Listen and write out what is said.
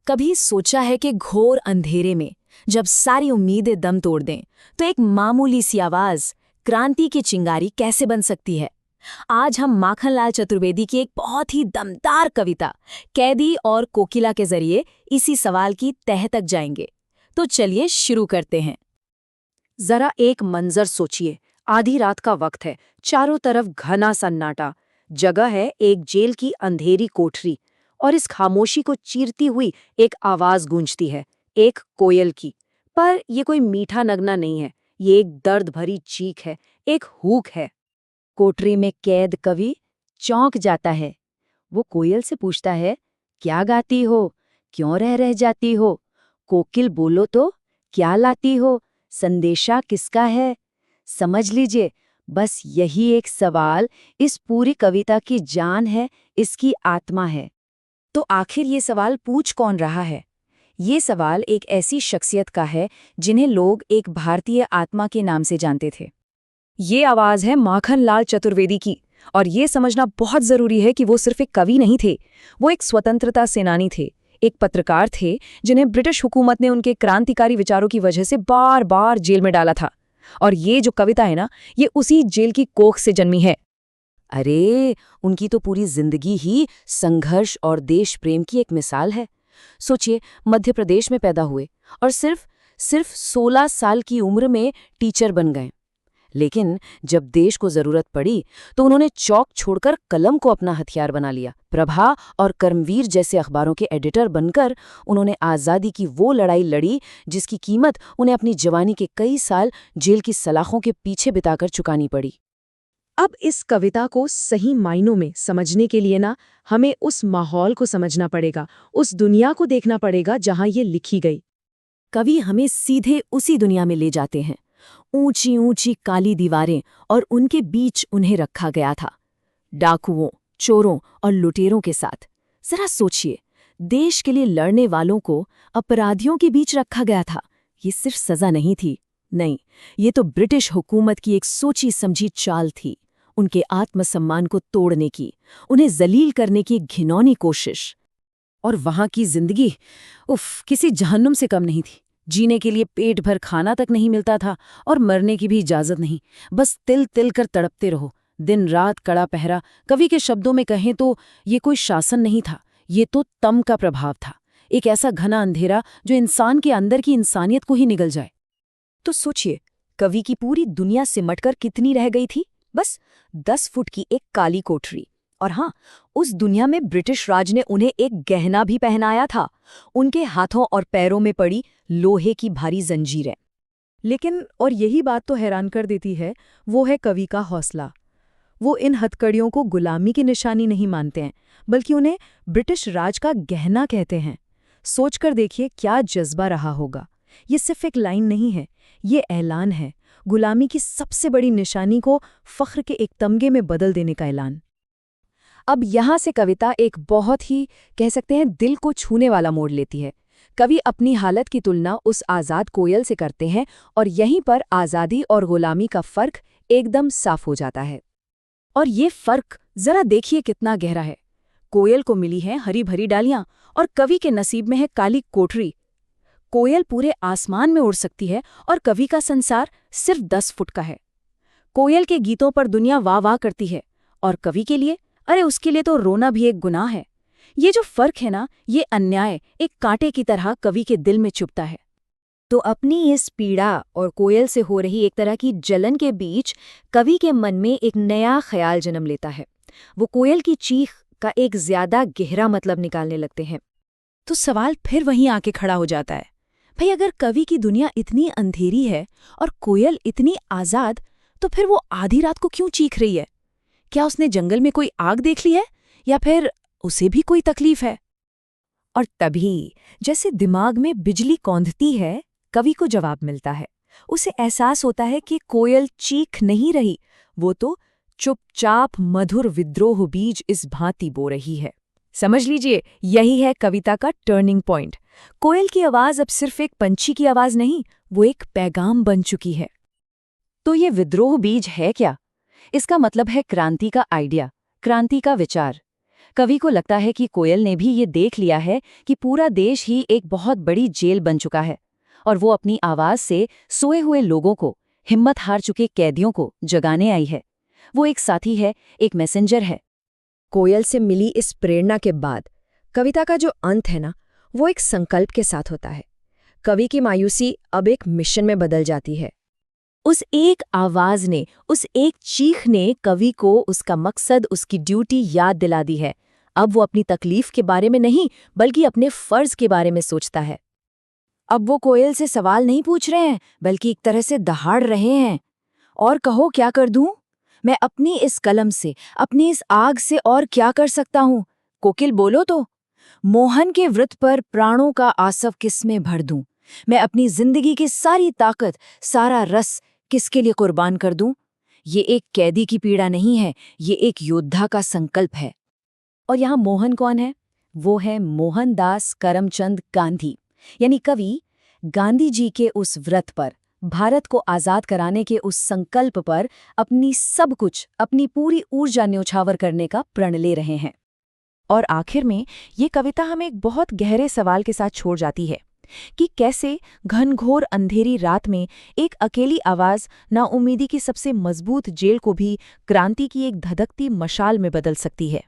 कभी सोचा है कि घोर अंधेरे में जब सारी उम्मीदें दम तोड़ दें तो एक मामूली सी आवाज क्रांति की चिंगारी कैसे बन सकती है। आज हम माखनलाल चतुर्वेदी की एक बहुत ही दमदार कविता कैदी और कोकिला के जरिए इसी सवाल की तह तक जाएंगे। तो चलिए शुरू करते हैं। जरा एक मंजर सोचिए। आधी रात का वक्त है, चारों तरफ घना सन्नाटा। जगह है एक जेल की अंधेरी कोठरी, और इस खामोशी को चीरती हुई एक आवाज गूंजती है, एक कोयल की। पर ये कोई मीठा नगना नहीं है, ये एक दर्द भरी चीख है, एक हूक है। कोठरी में कैद कवि चौंक जाता है। वो कोयल से पूछता है, क्या गाती हो, क्यों रह जाती हो? कोकिल बोलो तो, क्या लाती हो, संदेशा किसका है? समझ लीजिए, बस यही एक सवाल इस पूरी कविता की जान है, इसकी आत्मा है। तो आखिर ये सवाल पूछ कौन रहा है? ये सवाल एक ऐसी शख्सियत का है जिन्हें लोग एक भारतीय आत्मा के नाम से जानते थे। ये आवाज है माखनलाल चतुर्वेदी की, और ये समझना बहुत जरूरी है कि वो सिर्फ एक कवि नहीं थे, वो एक स्वतंत्रता सेनानी थे, एक पत्रकार थे जिन्हें ब्रिटिश हुकूमत ने उनके क्रांतिकारी विचारों की वजह से बार बार जेल में डाला था। और ये जो कविता है ना, ये उसी जेल की कोख से जन्मी है। अरे, उनकी तो पूरी जिंदगी ही संघर्ष और देश प्रेम की एक मिसाल है। सोचिए, मध्य प्रदेश में पैदा हुए और सिर्फ 16 साल की उम्र में टीचर बन गए। लेकिन जब देश को जरूरत पड़ी तो उन्होंने चौक छोड़कर कलम को अपना हथियार बना लिया। प्रभा और कर्मवीर जैसे अखबारों के एडिटर बनकर उन्होंने आज़ादी की वो लड़ाई लड़ी जिसकी कीमत उन्हें अपनी जवानी के कई साल जेल की सलाखों के पीछे बिताकर चुकानी पड़ी। अब इस कविता को सही मायनों में समझने के लिए ना, हमें उस माहौल को समझना पड़ेगा, उस दुनिया को देखना पड़ेगा जहां ये लिखी गई। कवि हमें सीधे उसी दुनिया में ले जाते हैं। ऊंची ऊंची काली दीवारें और उनके बीच उन्हें रखा गया था, डाकुओं, चोरों और लुटेरों के साथ। जरा सोचिए, देश के लिए लड़ने वालों को अपराधियों के बीच रखा गया था। ये सिर्फ सजा नहीं थी, नहीं, ये तो ब्रिटिश हुकूमत की एक सोची समझी चाल थी, उनके आत्मसम्मान को तोड़ने की, उन्हें जलील करने की एक घिनौनी कोशिश। और वहां की जिंदगी किसी जहन्नुम से कम नहीं थी। जीने के लिए पेट भर खाना तक नहीं मिलता था और मरने की भी इजाजत नहीं। बस तिल तिल कर तड़पते रहो, दिन रात कड़ा पहरा। कवि के शब्दों में कहें तो ये कोई शासन नहीं था, ये तो तम का प्रभाव था, एक ऐसा घना अंधेरा जो इंसान के अंदर की इंसानियत को ही निगल जाए। तो सोचिए, कवि की पूरी दुनिया सिमटकर कितनी रह गई थी? बस 10 फुट की एक काली कोठरी। और हाँ, उस दुनिया में ब्रिटिश राज ने उन्हें एक गहना भी पहनाया था, उनके हाथों और पैरों में पड़ी लोहे की भारी जंजीरें। लेकिन और यही बात तो हैरान कर देती है, वो है कवि का हौसला। वो इन हथकड़ियों को गुलामी की निशानी नहीं मानते हैं, बल्कि उन्हें ब्रिटिश राज का गहना कहते हैं। सोचकर देखिए क्या जज्बा रहा होगा। ये सिर्फ एक लाइन नहीं है, ये ऐलान है, गुलामी की सबसे बड़ी निशानी को फख्र के एक तमगे में बदल देने का ऐलान। अब यहाँ से कविता एक बहुत ही, कह सकते हैं, दिल को छूने वाला मोड़ लेती है। कवि अपनी हालत की तुलना उस आज़ाद कोयल से करते हैं, और यहीं पर आज़ादी और गुलामी का फ़र्क एकदम साफ हो जाता है। और ये फ़र्क ज़रा देखिए कितना गहरा है। कोयल को मिली हैं हरी भरी डालियाँ, और कवि के नसीब में है काली कोठरी। कोयल पूरे आसमान में उड़ सकती है और कवि का संसार सिर्फ 10 फुट का है। कोयल के गीतों पर दुनिया वाह वाह करती है, और कवि के लिए, अरे उसके लिए तो रोना भी एक गुनाह है। ये जो फर्क है ना, ये अन्याय एक कांटे की तरह कवि के दिल में चुभता है। तो अपनी इस पीड़ा और कोयल से हो रही एक तरह की जलन के बीच कवि के मन में एक नया ख्याल जन्म लेता है। वो कोयल की चीख का एक ज्यादा गहरा मतलब निकालने लगते हैं। तो सवाल फिर वहीं आके खड़ा हो जाता है, भाई अगर कवि की दुनिया इतनी अंधेरी है और कोयल इतनी आज़ाद, तो फिर वो आधी रात को क्यों चीख रही है? क्या उसने जंगल में कोई आग देख ली है, या फिर उसे भी कोई तकलीफ है? और तभी जैसे दिमाग में बिजली कौंधती है, कवि को जवाब मिलता है। उसे एहसास होता है कि कोयल चीख नहीं रही, वो तो चुपचाप मधुर विद्रोह बीज इस भांति बो रही है। समझ लीजिए, यही है कविता का टर्निंग पॉइंट। कोयल की आवाज अब सिर्फ एक पंछी की आवाज नहीं, वो एक पैगाम बन चुकी है। तो ये विद्रोह बीज है क्या? इसका मतलब है क्रांति का आइडिया, क्रांति का विचार। कवि को लगता है कि कोयल ने भी ये देख लिया है कि पूरा देश ही एक बहुत बड़ी जेल बन चुका है, और वो अपनी आवाज से सोए हुए लोगों को, हिम्मत हार चुके कैदियों को जगाने आई है। वो एक साथी है, एक मैसेंजर है। कोयल से मिली इस प्रेरणा के बाद कविता का जो अंत है ना, वो एक संकल्प के साथ होता है। कवि की मायूसी अब एक मिशन में बदल जाती है। उस एक आवाज ने, उस एक चीख ने कवि को उसका मकसद, उसकी ड्यूटी याद दिला दी है। अब वो अपनी तकलीफ के बारे में नहीं, बल्कि अपने फर्ज के बारे में सोचता है। अब वो कोयल से सवाल नहीं पूछ रहे हैं, बल्कि एक तरह से दहाड़ रहे हैं। और कहो क्या कर दूं? मैं अपनी इस कलम से, अपनी इस आग से और क्या कर सकता हूं? कोकिल बोलो तो। मोहन के व्रत पर प्राणों का आसव किसमें भर दूं? मैं अपनी जिंदगी की सारी ताकत, सारा रस किसके लिए कुर्बान कर दूं? ये एक कैदी की पीड़ा नहीं है, ये एक योद्धा का संकल्प है। और यहाँ मोहन कौन है? वो है मोहनदास करमचंद गांधी, यानी कवि। गांधी जी के उस व्रत पर, भारत को आज़ाद कराने के उस संकल्प पर अपनी सब कुछ, अपनी पूरी ऊर्जा न्योछावर करने का प्रण ले रहे हैं। और आखिर में ये कविता हमें एक बहुत गहरे सवाल के साथ छोड़ जाती है कि कैसे घनघोर अंधेरी रात में एक अकेली आवाज नाउम्मीदी की सबसे मजबूत जेल को भी क्रांति की एक धधकती मशाल में बदल सकती है।